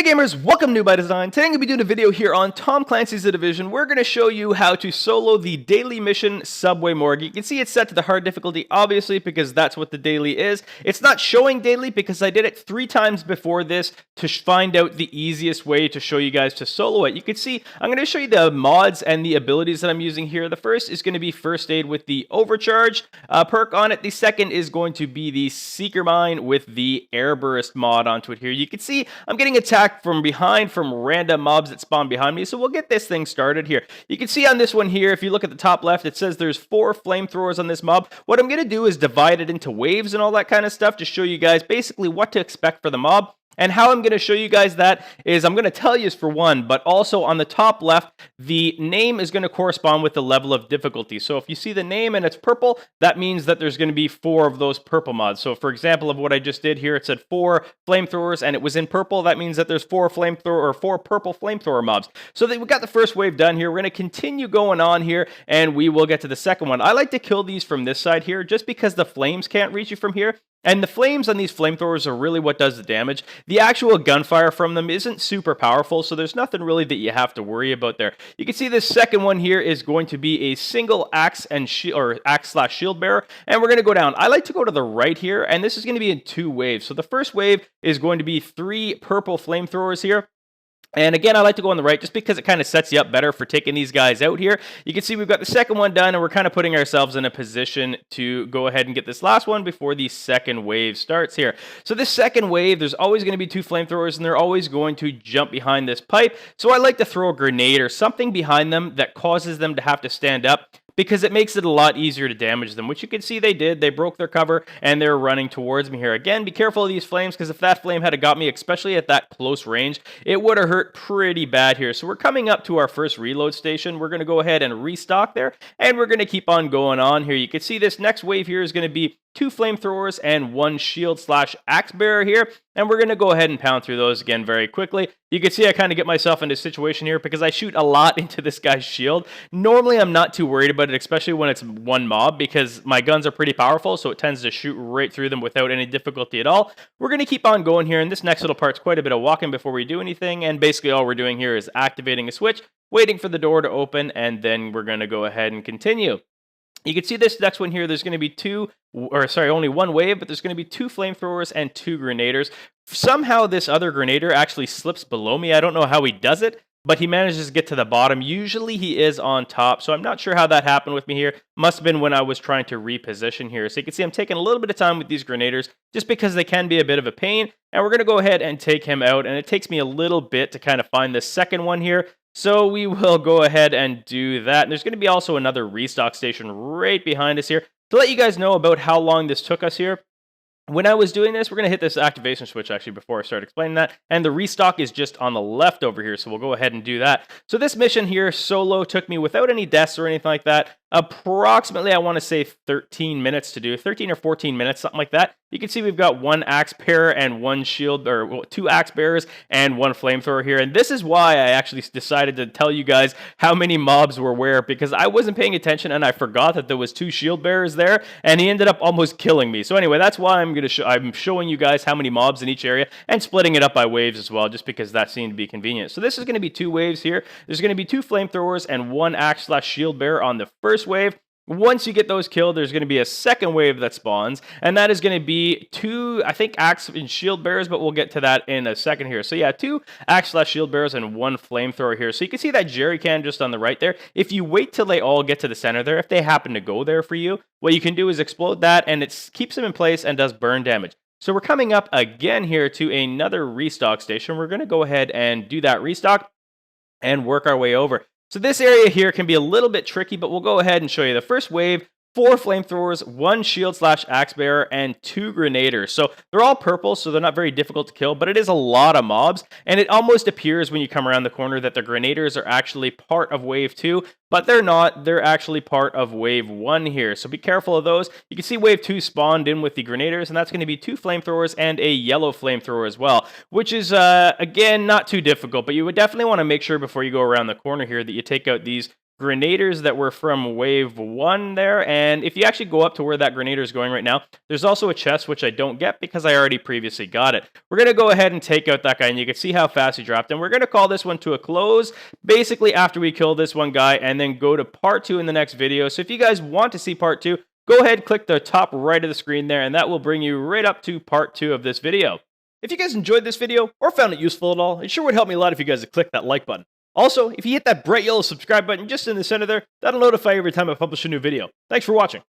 Hey gamers, welcome to By Design. Today I'm going to be doing a video here on Tom Clancy's The Division. We're going to show you how to solo the daily mission Subway Morgue. You can see it's set to the hard difficulty, obviously, because that's what the daily is. It's not showing daily because I did it 3 times before this to find out the easiest way to show you guys to solo it. You can see I'm going to show you the mods and the abilities that I'm using here. The first is going to be First Aid with the Overcharge perk on it. The second is going to be the Seeker Mine with the Airburst mod onto it here. You can see I'm getting attacked from behind from random mobs that spawn behind me, so we'll get this thing started here. You can see on this one here, if you look at the top left, it says there's 4 flamethrowers on this mob. What I'm going to do is divide it into waves and all that kind of stuff to show you guys basically what to expect for the mob. And how I'm going to show you guys that is I'm going to tell you for one, but also on the top left, the name is going to correspond with the level of difficulty. So if you see the name and it's purple, that means that there's going to be 4 of those purple mods. So for example of what I just did here, it said 4 flamethrowers and it was in purple. That means that there's 4 purple flamethrower mobs. So that we got the first wave done here. We're going to continue going on here and we will get to the second one. I like to kill these from this side here just because the flames can't reach you from here. And the flames on these flamethrowers are really what does the damage. The actual gunfire from them isn't super powerful, so there's nothing really that you have to worry about there. You can see this second one here is going to be a single axe and axe/shield bearer, and we're going to go down. I like to go to the right here, and this is going to be in 2 waves. So the first wave is going to be 3 purple flamethrowers here. And again, I like to go on the right just because it kind of sets you up better for taking these guys out here. You can see we've got the second one done, and we're kind of putting ourselves in a position to go ahead and get this last one before the second wave starts here. So this second wave, there's always going to be 2 flamethrowers, and they're always going to jump behind this pipe. So I like to throw a grenade or something behind them that causes them to have to stand up, because it makes it a lot easier to damage them, which you can see they did. They broke their cover, and they're running towards me here. Again, be careful of these flames, because if that flame had got me, especially at that close range, it would have hurt pretty bad here. So we're coming up to our first reload station. We're going to go ahead and restock there, and we're going to keep on going on here. You can see this next wave here is going to be 2 flamethrowers and 1 shield/axe bearer here, and we're going to go ahead and pound through those again very quickly. You can see I kind of get myself into a situation here because I shoot a lot into this guy's shield. Normally, I'm not too worried about it, especially when it's one mob, because my guns are pretty powerful, so it tends to shoot right through them without any difficulty at all. We're going to keep on going here, and this next little part's quite a bit of walking before we do anything, and basically all we're doing here is activating a switch, waiting for the door to open, and then we're going to go ahead and continue. You can see this next one here, there's going to be only 1 wave, but there's going to be 2 flamethrowers and 2 grenaders. Somehow this other grenader actually slips below me. I don't know how he does it, but he manages to get to the bottom. Usually he is on top, so I'm not sure how that happened with me here. Must have been when I was trying to reposition here. So you can see I'm taking a little bit of time with these grenaders just because they can be a bit of a pain. And we're going to go ahead and take him out, and it takes me a little bit to kind of find the second one here. So we will go ahead and do that. And there's going to be also another restock station right behind us here. To let you guys know about how long this took us here, when I was doing this, we're going to hit this activation switch actually before I start explaining that. And the restock is just on the left over here, so we'll go ahead and do that. So this mission here, solo, took me without any deaths or anything like that, approximately, I want to say 13 minutes to do, 13 or 14 minutes, something like that. You can see we've got 1 axe bearer and 1 shield, or 2 axe bearers and 1 flamethrower here. And this is why I actually decided to tell you guys how many mobs were where, because I wasn't paying attention and I forgot that there was 2 shield bearers there, and he ended up almost killing me. So anyway, that's why I'm showing you guys how many mobs in each area and splitting it up by waves as well, just because that seemed to be convenient. So this is going to be 2 waves here. There's going to be 2 flamethrowers and 1 axe/shield bearer on the first wave. Once you get those killed, there's going to be a second wave that spawns, and that is going to be 2, I think, axe and shield bearers, but we'll get to that in a second here. So yeah, 2 axe/shield bearers and 1 flamethrower here. So you can see that jerry can just on the right there. If you wait till they all get to the center there, if they happen to go there for you, what you can do is explode that, and it keeps them in place and does burn damage. So we're coming up again here to another restock station. We're going to go ahead and do that restock and work our way over. So this area here can be a little bit tricky, but we'll go ahead and show you the first wave. 4 flamethrowers, 1 shield/axe bearer, and 2 grenaders. So they're all purple, so they're not very difficult to kill, but it is a lot of mobs, and it almost appears when you come around the corner that the grenaders are actually part of wave 2, but they're not. They're actually part of wave 1 here, so be careful of those. You can see wave 2 spawned in with the grenaders, and that's going to be 2 flamethrowers and a yellow flamethrower as well, which is, again, not too difficult, but you would definitely want to make sure before you go around the corner here that you take out these grenaders that were from wave 1 there, and if you actually go up to where that grenader is going right now, there's also a chest which I don't get because I already previously got it. We're going to go ahead and take out that guy, and you can see how fast he dropped, and we're going to call this one to a close, basically after we kill this one guy, and then go to part 2 in the next video. So if you guys want to see part 2, go ahead, click the top right of the screen there, and that will bring you right up to part 2 of this video. If you guys enjoyed this video, or found it useful at all, it sure would help me a lot if you guys would click that like button. Also, if you hit that bright yellow subscribe button just in the center there, that'll notify you every time I publish a new video. Thanks for watching.